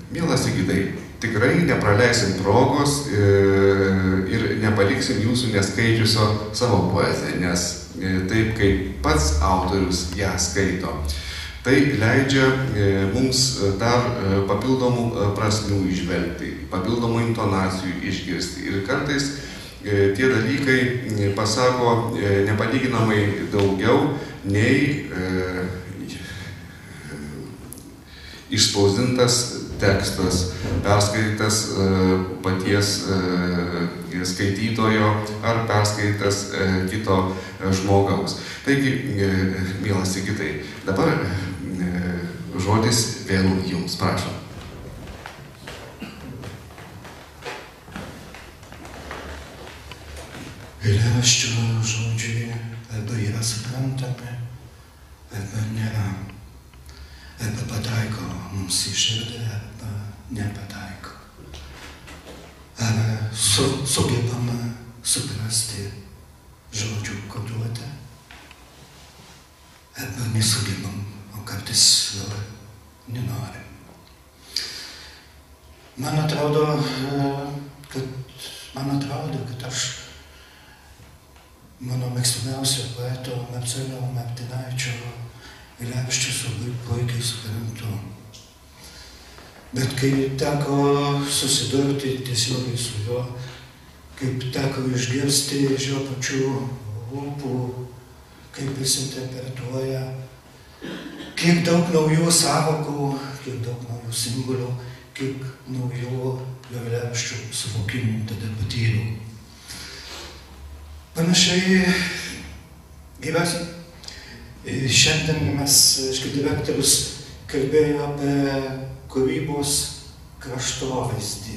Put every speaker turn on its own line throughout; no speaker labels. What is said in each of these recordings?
Mielas Sigitai, tikrai nepraleisim progos ir nepaliksim jūsų neskaičiusio savo poeziją, nes taip kaip pats autorius ją skaito, tai leidžia mums dar papildomų prasmių įžvelgti, papildomų intonacijų išgirsti. Ir kartais tie dalykai pasako nepalyginamai daugiau nei išspausdintas tekstas, perskaitytas paties skaitytojo ar perskaitytas kito žmogaus. Taigi, mielas Sigitai, dabar žodis vėl jums, prašom.
Eilėraščio žodžiai arba yra suprantami, arba nėra. Arba pataiko mums į širdį, arba nepataiko. Ar sugebama suprasti žodžių koduotę, arba nesugebam, o kartais nenorim. Man atrodo, kad aš mano mėgstamiausio poeto Marcelio Martinaičio eilėraščius labai puikiai suprantu. Bet kai teko susidurti tiesiogiai su juo, kaip teko išgirsti iš jo pačių lūpų, kaip jis interpretuoja, kiek daug naujų sąvokų, kiek daug naujų simbolių, kiek naujų jo eilėraščių suvokimų tada patyriau. Panašiai gyvensim. Šiandien mes, kaip direktorius, kalbėjo apie kūrybos kraštovaizdį.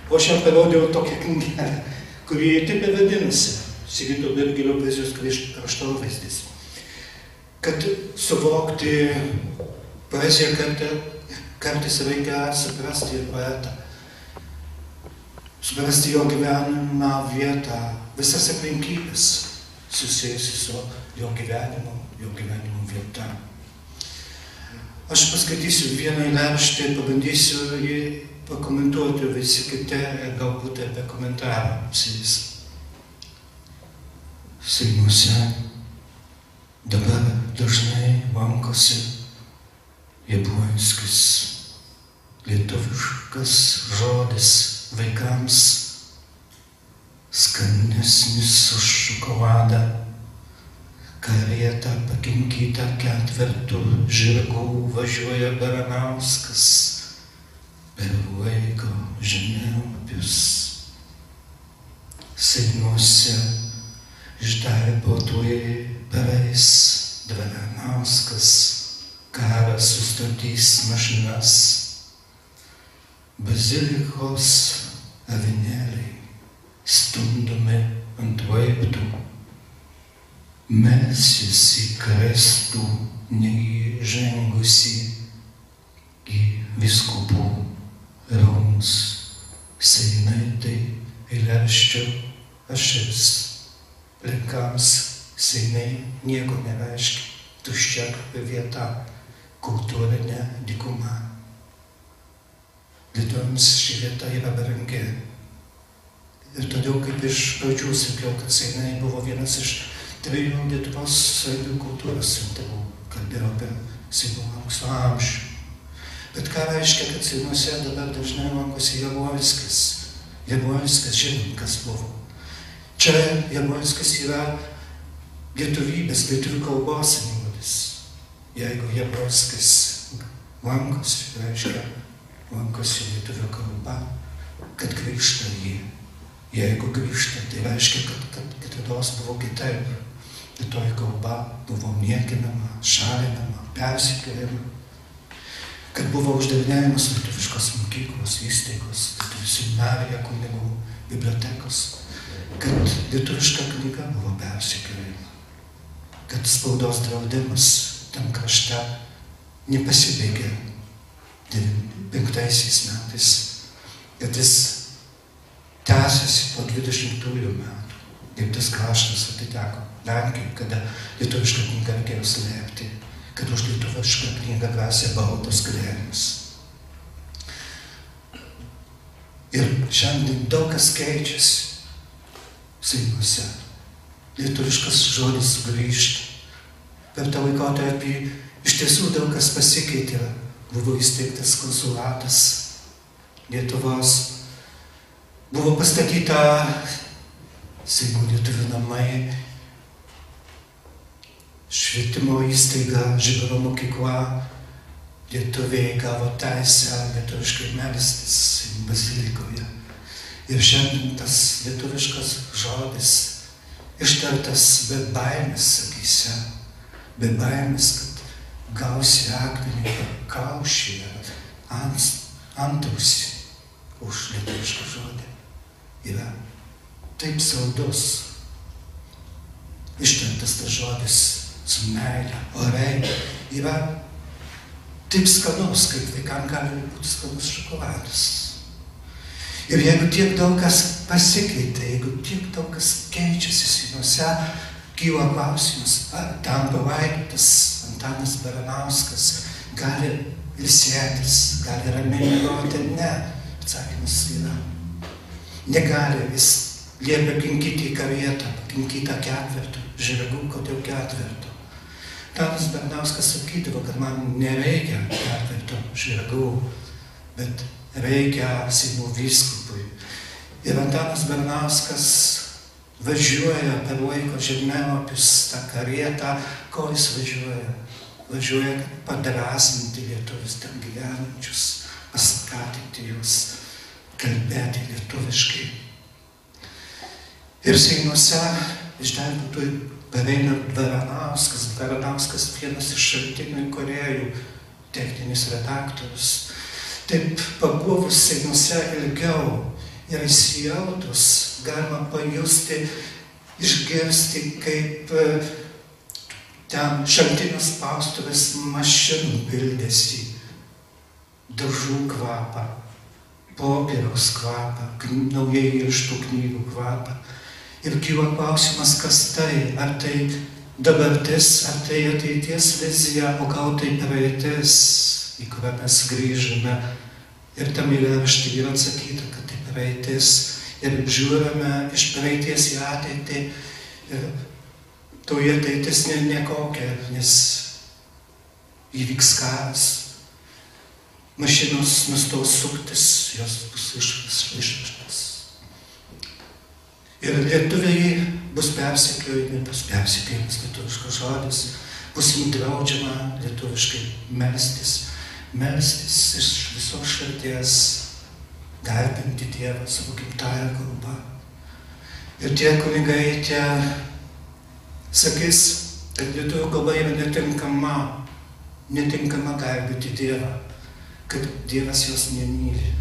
O aš jam parodžiau tokią knygelę, kuri taip ir vadinasi Sigito Birgėlio poezijos kraštovaizdis. Kad suvokti poeziją kartais reikia suprasti ir poetą. Suprasti jo gyvenimą vietą, visas aplinkybės susijusi su jo gyvenimu vieta. Aš paskaitysiu vieną eilėraštį, pabandysiu jį pakomentuoti, visi kiti galbūt apie komentarą apsivys. Seimuose dabar dažnai lankosi Jablonskis, lietuviškas žodis vaikams, skanesnis už šokoladą, karieta pakinkyta ketvertų žirgų važiuoja Baranauskas per laiko žemėlapius. Seinuose iš darbo tuoj pareis Baranauskas, karas sustabdys mašinas, bazilikos avinėliai stumdomi ant laiptų, melsis į Kristų neįžengusį į vyskupų rūmus. Seinai tai eilėraščio ašis. Lenkams seinai nieko nereiškia, tuščia vieta, kultūrinė dykuma. Lietuviams ši vieta yra brangi. Ir todėl, kaip iš pradžių sakiau, kad seinai buvo vienas iš 3 Lietuvos svarbių kultūros centrų, kalbėjau apie Seinų aukso amžių. Bet ką reiškia, kad Seinuose dabar dažnai lankosi Jablonskis? Jablonskis žinom, kas buvo. Čia Jablonskis yra lietuvybės, lietuvių kalbos simbolis. Jeigu Jablonskis lankosi, reiškia lankosi lietuvių kalba, kad grįžta jį. Jeigu grįžta, tai reiškia, kad kitados buvo kitaip. Toji kalba buvo niekinama, šalinama, persekiojama. Kad buvo uždavinėjimas lietuviškos mokyklos, įstaigos, lietuvių seminarija, kunigų, bibliotekos. Kad lietuviška knyga buvo persekiojama. Kad spaudos draudimas tam krašte nepasibaigė 95 metais. Kad jis tęsiasi po 20 metų. Ir tas kraštas atiteko Lenkijai, kada lietuvišką knygą reikėjo slėpti, kad už lietuvišką knygą grasė baudos kalėjimas. Ir šiandien daug kas keičiasi Seinuose. Lietuviškas žodis sugrįžta. Per tą laikotarpį iš tiesų daug kas pasikeitė. Buvo įsteigtas konsulatas Lietuvos. Buvo pastatyta Seimo lietuvių namai, švietimo įstaiga, Žibaro mokykla. Lietuviai gavo teisę lietuviškai melstis bazilikoje. Ir šiandien tas lietuviškas žodis ištartas be baimės sakyse, be baimės, kad gausi akmenį kaušį ar antausį už lietuvišką žodį. Yra taip saldus. Ištartas tas žodis su meile, orai. Yra taip skanus, kaip vaikam gali būti skanus šokoladas. Ir jeigu tiek daug kas pasikeitė, jeigu tiek daug kas keičiasi Seinuose, kyla klausimas, ar tam palaidotas Antanas Baranauskas gali ilsėtis, gali ramiai miegoti? Ne. Atsakymas yra. Negali, jis liepia kinkyti į karietą, kinkytą ketvertų. Žirgų, kodėl ketvertų? Antanas Baranauskas sakydavo, kad man nereikia ketvertų žirgų, bet reikia Seimo vyskupui. Ir Antanas Baranauskas važiuoja per laiko žemėlapius tą karietą. Ko jis važiuoja? Važiuoja padrasinti lietuvius ten gyvenančius, paskatinti juos kalbėti lietuviškai. Ir Seinuose išgelbėtojų pareina Baranauskas. Baranauskas vienas iš šaltinių kūrėjų, techninis redaktorius. Taip pabuvus Seinuose ilgiau ir įsijautus galima pajusti, išgirsti, kaip ten šaltinių spaustuvės mašinų bildėsi, dažų kvapą, popieriaus kvapą, naujai įrištų knygų kvapą. Ir kyla klausimas, kas tai? Ar tai dabartis, ar tai ateities vizija, o gal tai praeitis, į kurią mes grįžame. Ir tam eilėrašty yra atsakyta, kad tai praeitis. Ir žiūrime iš praeities į ateitį. Ir toje ateitis nekokia, nes įvyks karas. Mašinos nustos suktis, jos bus išvežtos. Ir lietuviai bus persekiojami, bus persekiojamas lietuviškas žodis, bus jums draudžiama lietuviškai melstis iš visos širdies, garbinti Dievą savo gimtąją kalbą. Ir tie kunigai, tie sakys, kad lietuvių kalba yra netinkama garbinti Dievą, kad Dievas jos nemyli.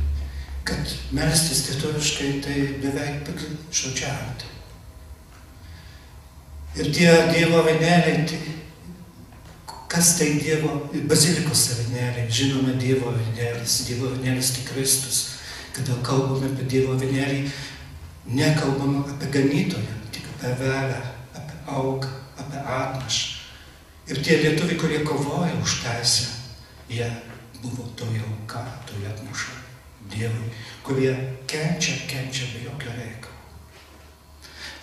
Kad melstis lietuviškai tai beveik piktžodžiauti. Ir tie Dievo avinėliai, kas tai Dievo, bazilikos avinėliai, žinome Dievo avinėlis tai Kristus. Kada kalbame apie Dievo avinėlį, nekalbame apie ganytoją, tik apie avelę, apie auką, apie atnašą. Ir tie lietuviai, kurie kovoja už teisę, jie buvo toje auka, toje atnaša Dievui, kurie kenčia be jokio reikalo.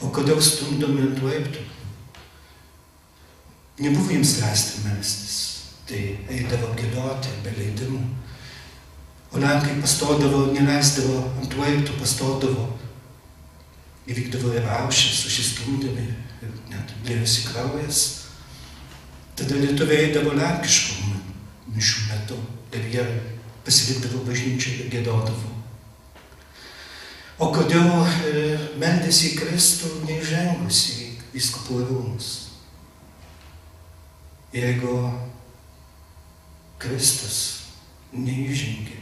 O kodėl stumdomi ant laiptų? Nebuvo jiems leisti melstis, tai eidavo giedoti be leidimų. O lenkai pastodavo, neleisdavo ant laiptų, pastodavo, įvykdavo ir aušės, susistumdami, ir net blėjosi kraujas. Tada lietuviai eidavo lenkiškų mišių metu ir jie pasilikdavo bažnyčioje ir giedodavo. O kodėl meldėsi į Kristų neįžengus į vyskupų rūmus? Jeigu Kristus neįžengė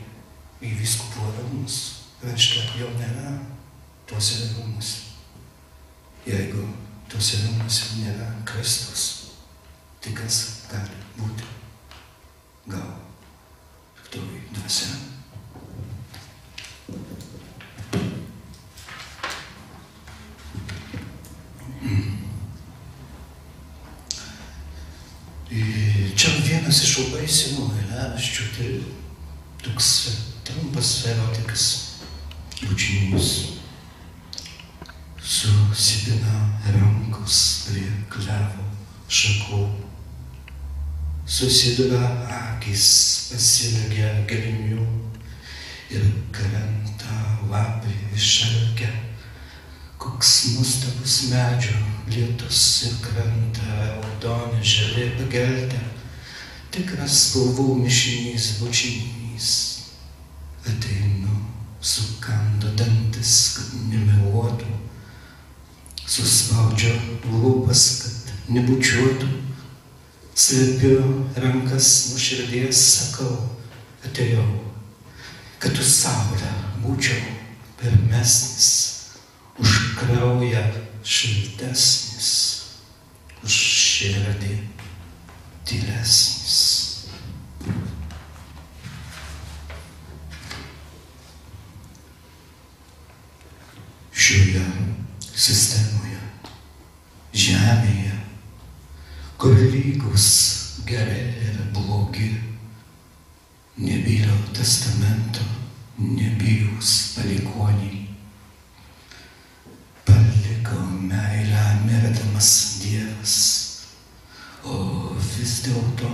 į vyskupų rūmus, reiškia, jo nėra tuose rūmuose. Jeigu tuose rūmuose nėra Kristus, tai kas gali būti? Gal piktoji dvasia. Čia vienas iš labai senų eilėraščių, tai toks trumpas erotikas. bučinys. Susipina rankos prie klevo šakų. Susiduria akys pasiilgę gelmių ir krenta lapai išalkę. Koks nuostabus medžio lietus ir krenta raudoni žali pageltę. Tikras spalvų mišinys bučinys. Ateinu, sukando dantis, kad nemeluotų. Suspaudžia lūpas, kad nebučiuotų. Slepiu rankas nuo širdies, sakau, atėjau, kad tu saulę būčiau pirmesnis, už kraują šiltesnis, už širdį tylesnis. Šioje sistemoje, žemėje, kur lygūs geri ir blogi, nebylo testamento, nebijus palikuoniai. Paliko meilę mirdamas Dievas, o vis dėlto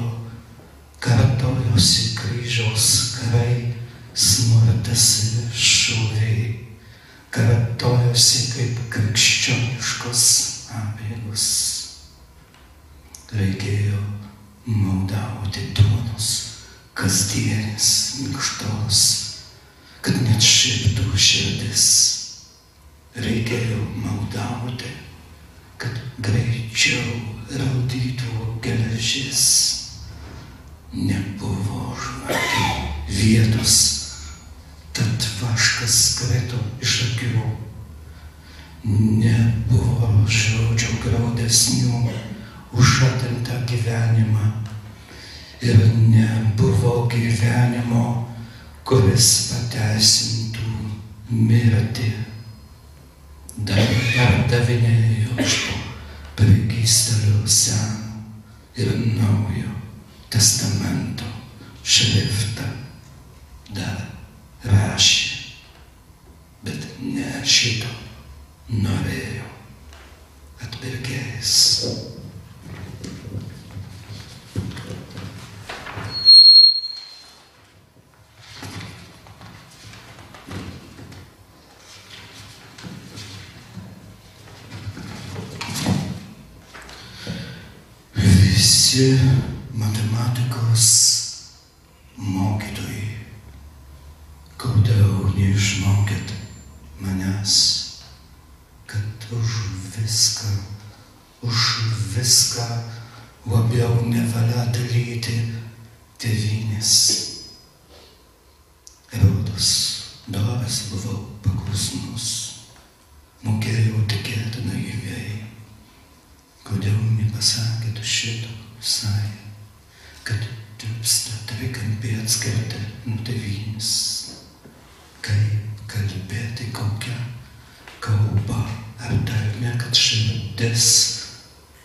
kartojosi kryžiaus karai, smurtas ir šūviai, kartojosi kaip krikščioniškos apeigos. Reikėjo maldauti duonos, kasdienis minkštos, kad net šiptų širdis. Reikėjo maldauti, kad greičiau raudytų geležis. Nebuvo žvakių vietos, tad vaškas krito iš akių. Nebuvo žodžių graudesnių už atimtą gyvenimą. Ir nebuvo gyvenimo, kuris pateisintų mirtį. Dar perdavinėjo iš po prekystalių seno ir naujo testamento šriftą. Dar rašė, bet ne šito norėjo atpirkėjas. Visi matematikos mokytojai, kodėl neišmokėt manęs, kad už viską labiau nevalia dalyti tėvynės. Rodos, doras buvau paklusnus, mokėjau tikėti naiviai. Kodėl nepasakėt šito visai, kad tirpsta trikampį atskirti nuo tėvynės? Kaip kalbėti kokią kalbą, ar dar ne, kad širdis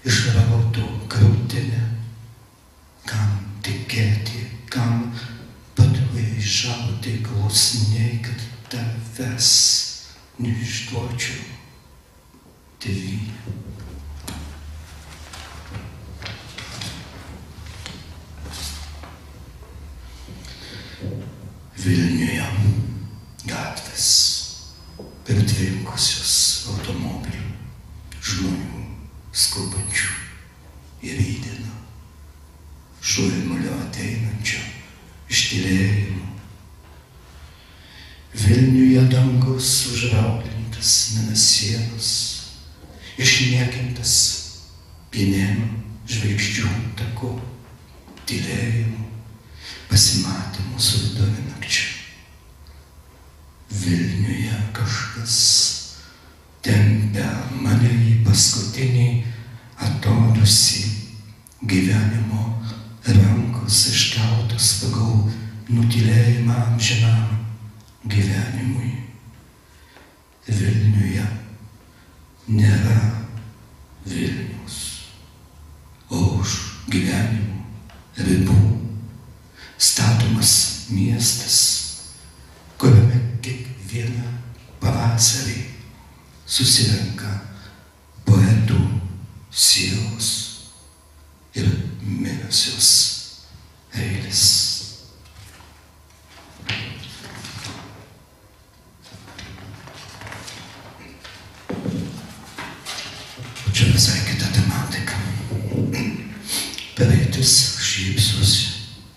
išrautų krūtinę? Kam tikėti, kam padlaižauti klusniai, kad tavęs neišduočiau tėvynę? Vilniuje gatvės pritvinkusios automobilių, žmonių skubančių į rytdieną, šurmulio ateinančio iš tylėjimo. Vilniuje dangus užraudintas mėnesienos, išniekintas pienėm žvaigždžių taku, tylėjimu, pasimatymų su vidurnakčiu. Vilniuje kažkas tempia mane į paskutinį atodusį gyvenimo, rankos iškeltos pagal nutylėjimą amžinam gyvenimui. Vilniuje nėra Vilnius, o už gyvenimo ribų statomas miestas, kuriame kiekviena susirenka poetų sielos ir mirusios eilės. Čia visai kita tematika. Praeitis šypsosi,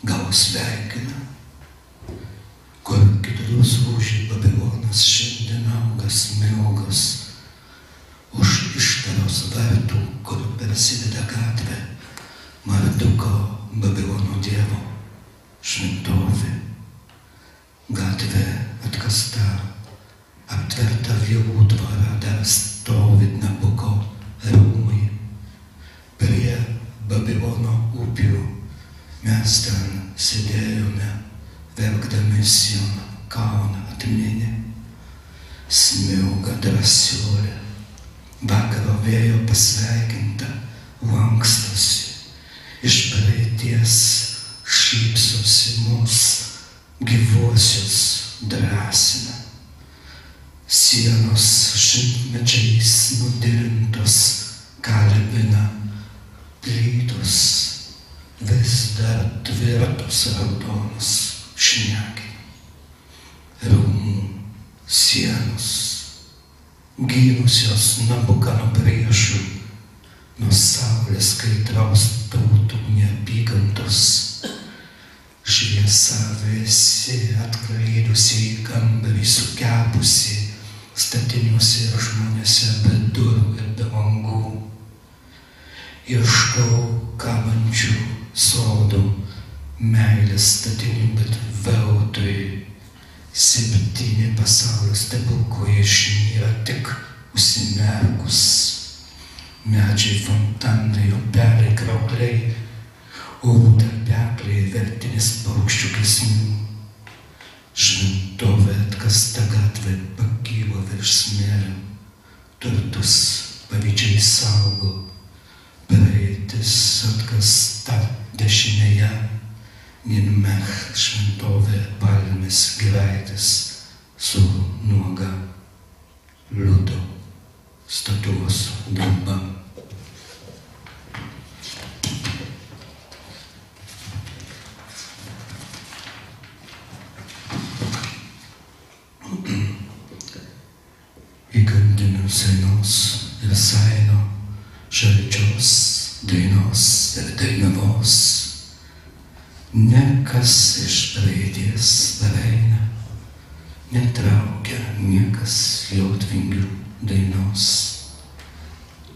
gal sveikina, kur kitus lūžį Babilonas šiandien auga smilgas, už ištaros vartų, kur prasideda gatvė, Marduko Babilono dievo šventovė. Gatvė atkasta, aptverta vielų tvara, dar stovi Nabuko rūmai. Prie Babilono upių mes ten sėdėjome, verkdami sieną, kalną atminė. Smilga drąsiolė, vakaro vėjo pasveikinta, lankstosi, iš praeities šypsosi mus, gyvuosius drąsina. Sienos šimtmečiais nudirintos kalbina, plytos vis dar tvirtos raudonos šnekina. Rūmų sienos, gynusios Nabuką nuo priešų, nuo saulės kaitraus tautų neapykantos. Šviesa visi atklaidusi į kambarį sukepusi, statiniuose ir žmonėse be durų ir be langų. Ieškau kabančių sodų, meilės statinių, bet veltui. 7 pasaulio stebuklai išnyra tik užsimerkus. Medžiai, fontanai, upeliai, kraugliai, uolų tarpekliai, vertinis paukščių giesmių. Šventovė atkasta gatvė pakyla virš smėlio, turtus pavydžiai saugo. Praeitis atkasta dešinėje, Ninmech šventovė palmės giraitės su nuoga liudo statulos drumba. Įkandinių senos ir saino, šalčios dainos ir dainavos. Nekas iš praeities pareina, netraukia niekas jautvingių dainos.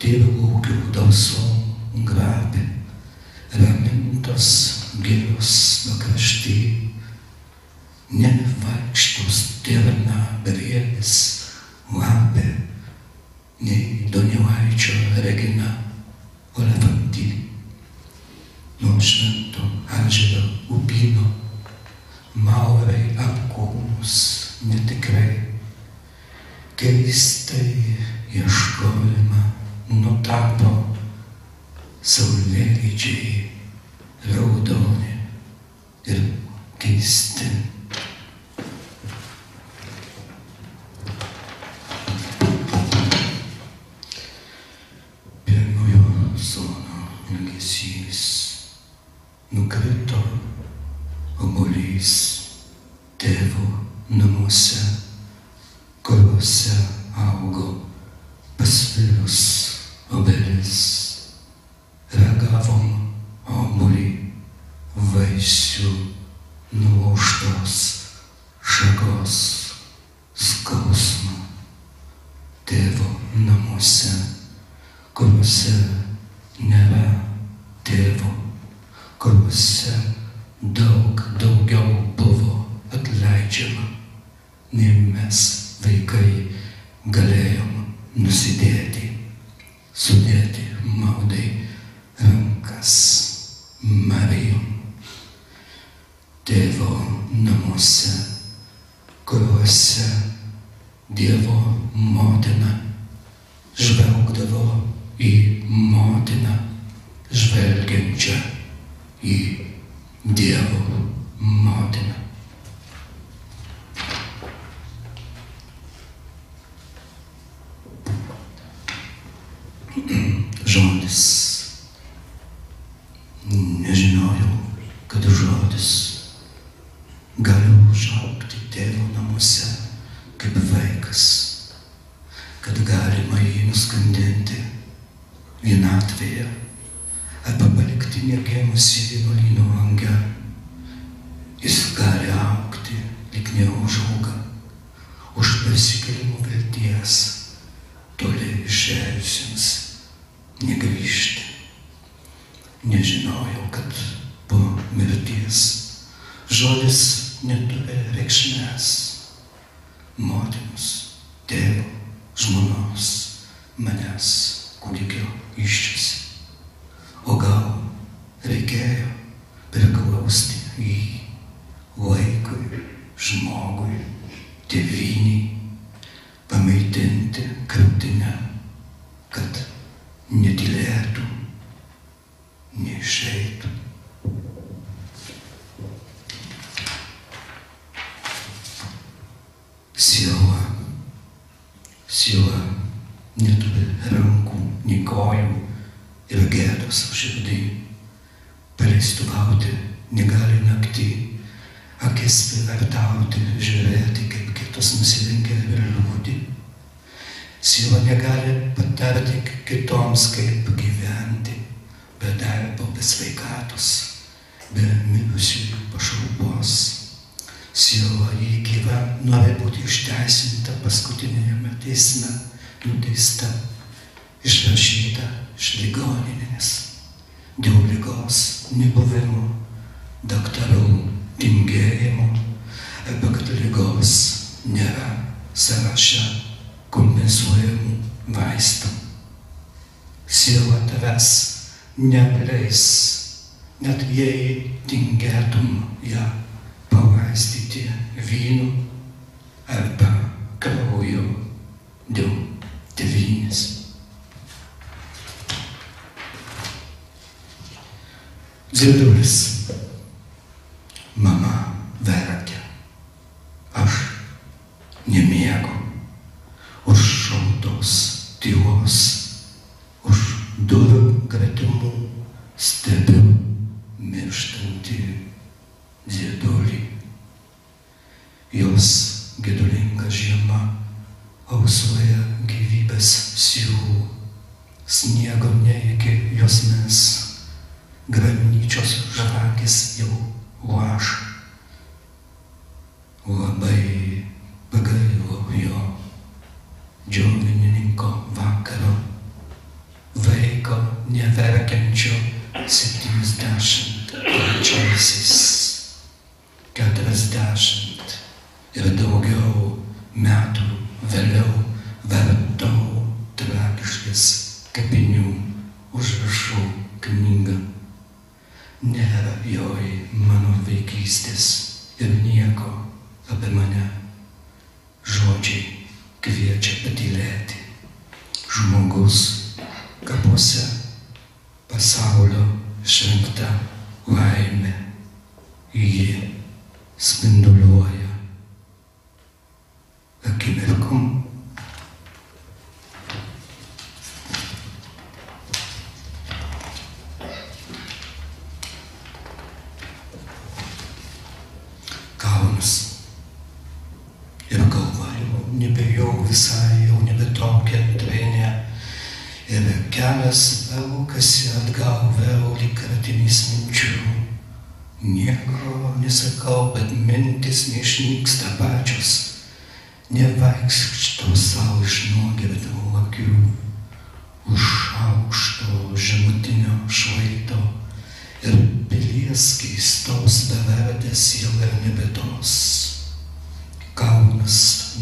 Tėvų dalsom grabė, ramintos gėlos pakrašty, nevaikšto stirna briedis, lapė, nei Donelaičio Regina Olevanty. Nuo švento Ežero upyno maurai apkūnus netikrai, keistai ieškojimą nutapo saulėlydžiai raudoni ir keisti. Pirmojo sono ilgesys. Nukrito obuolys tėvo namuose, kuriuose augo pasvirus obelis. Ragavom obuolį, vaisių nulaužtos šakos skausmą. Tėvo namuose, kuriuose nėra tėvo, kuriuose daug daugiau buvo atleidžiama, nei mes vaikai galėjom nusidėti, sudėti maldai rankas Marijom. Tėvo namuose, kuriuose Dievo motina žvelgdavo į motiną, žvelgiančią į Dievo motiną. žodis. Nežinojau, kad žodis gali užaugti tėvo namuose kaip vaikas, kad galima jį nuskandinti vienatvėje arba palikti negimusį vienuolyno lange. Jis gali augti, lyg neužauga, už persikėlimo vilties toli išėjusiems negrįžti. Nežinojau, kad po mirties žodis neturi reikšmės. Motinos, tėvo, žmonos, manęs, kūdikio iščiasi. O gal reikėjo priglausti jį vaikui, žmogui, tėvynei, pamaitinti krūtinę, kad netylėtų, neišeitų. Siela neturi rankų, nei kojų ir gėdos širdį. Paleistuvauti negali naktį, akis privertauti, žiūrėti, kaip kitos nusilenkia ir liūdi. Siela negali patarti kitoms, kaip gyventi, be darbo, be sveikatos, be mirusiųjų pašalpos. Siela jį gyva, nori būti išteisinta paskutinėme teisme, nuteista, išrašyta iš ligoninės, dėl ligos nebuvimo, daktarų tingėjimo, arba kad ligos nėra sąraše kompensuojamų vaistų. Siela tavęs neapleis, net jei tingėtum ją palaistyti vynu arba krauju dėl tėvynės. Dziedulis. Mama verkia. Aš nemiegu. Už šaltos tylos, už durų gretimų stebiu mirštantį Dziedulį. Jos gedulinga žiema ausuoja gyvybės siūlų. Sniego neiki juosmens, grabnyčios žvakės jau laša. Labai pagailo jo džiovinininko vakaro, vaiko neverkiančio 73-aisiais. 40 ir daugiau metų vėliau vertau tragiškas kapinių užrašų knygą. Nėra joj mano vaikystės ir nieko apie mane. Žodžiai kviečia patylėti. Žmogus kapuose, pasaulio šventa laimė. Ji spinduliuoja akimirkom. Kaunas. Ir galva jau nebejau visai, jau nebe tokia treinė. Ir kelias velkasi atgal vėl lyg kratinys minčių. Nieko nesakau, bet mintis neišnyksta pačios. Nevaikšto savo iš nuogirdamų akių. Už aukšto žemutinio šlaito ir pilies keistos beverdės jau ir nebetos. Kaunas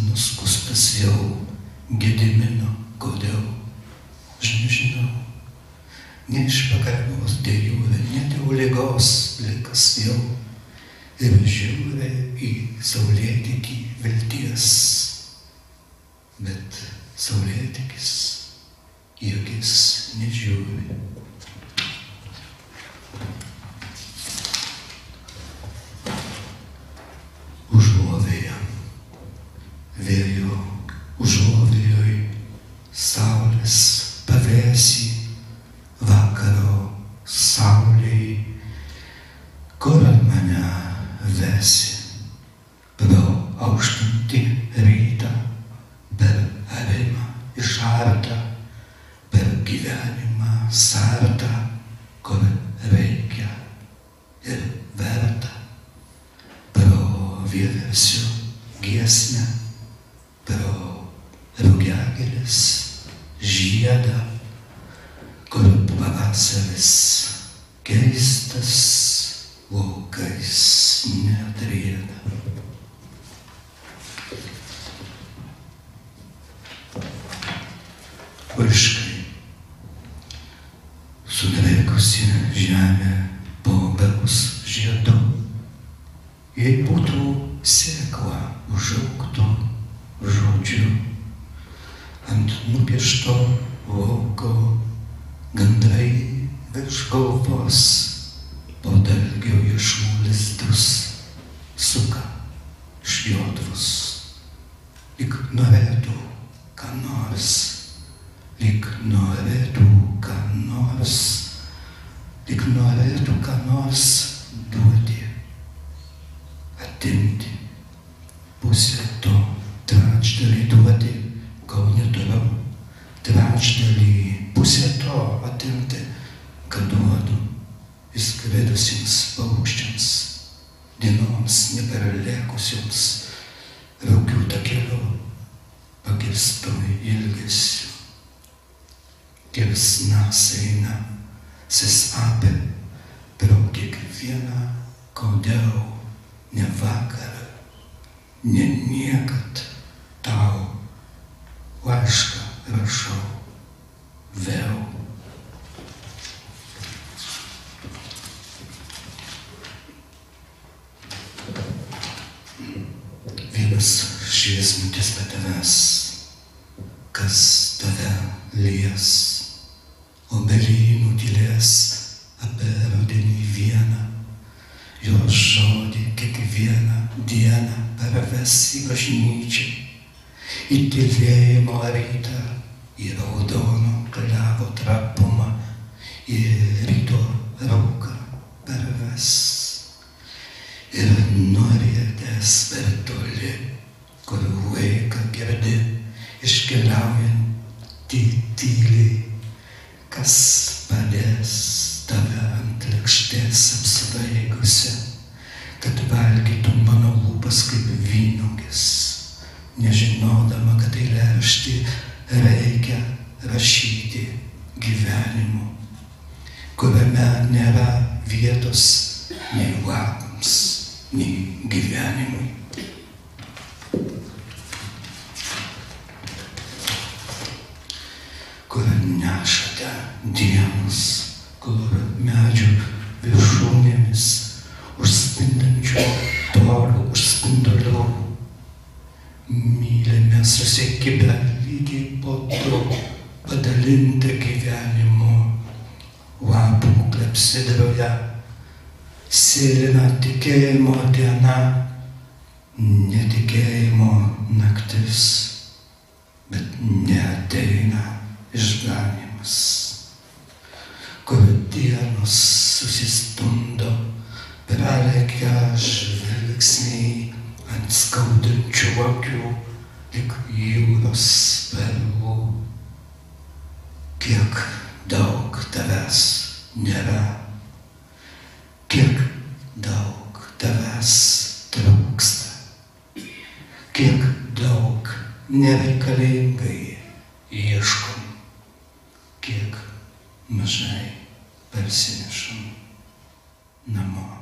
nuskustas jau Gedimino, kodėl? Aš nežinau. Ne iš pagarbos dėl jūrė, ne dėl ligos likas jau. Ir žiūrė į saulėtekį vilties. Bet saulėtekis į akis nežiūri. Užuovėje, vėjo užuovėjoj, saulės pavėsį sartą, kur reikia ir verta. Pro vieversių giesmę, pro rugiagėlės žiedą, kur pavasaris keistas laukais neatrieda. Laiškai. Sudrėkusi žemė po obels žiedu, jei būtų sėkla užaugtų žodžiu, ant nupiešto lauko gandrai virš galvos po dalgio iešmų lizdus suka šjodvus, lyg norėtų ką nors, lyg norėtų ką nors, lyg norėtų ką nors duoti, atimti, pusę to trečdalį duoti, kol neturiu, trečdalį, pusę to atimti, kad duodu įskridusiems paukščiams, dienoms neperlėkusioms, raukių takeliu, pakirstoj ilgesiu. Kirsnas eina, sesapė, pro kiekvieną, kodėl, ne vakar, ne niekad tau laišką rašau vėl. Vienas šviesmutis be tavęs, kas tave lies, obelynų tylės apie rudenį vieną, jo žodį kiekvieną dieną perves į bažnyčią, į tylėjimo rytą, į raudono klevo trapumą, į ryto rauką perves. Ir norėtės per toli, kur vaiką girdi, iškeliaujant tyliai, kas padės tave ant lėkštės apsvaigusią, kad valgytų mano lūpas kaip vynuogės, nežinodama, kad eilėraštį reikia rašyti gyvenimu, kuriame nėra vietos nei lapams, nei gyvenimui. Kur nešate dienas, kur medžių viršūnėmis užspindančių tolių užspindulių, mylime susikibę lygiai po to padalintą gyvenimu, lapų klepsidroje sėlina tikėjimo diena, netikėjimo naktis, bet neateina išganymas, kur dienos susistumdo, pralekia žvilgsniai ant skaudančių akių, lyg jūros perlų. Kiek daug tavęs nėra, kiek daug tavęs trūksta, kiek daug nereikalingai ieškom, kiek mažai parsinešam namo.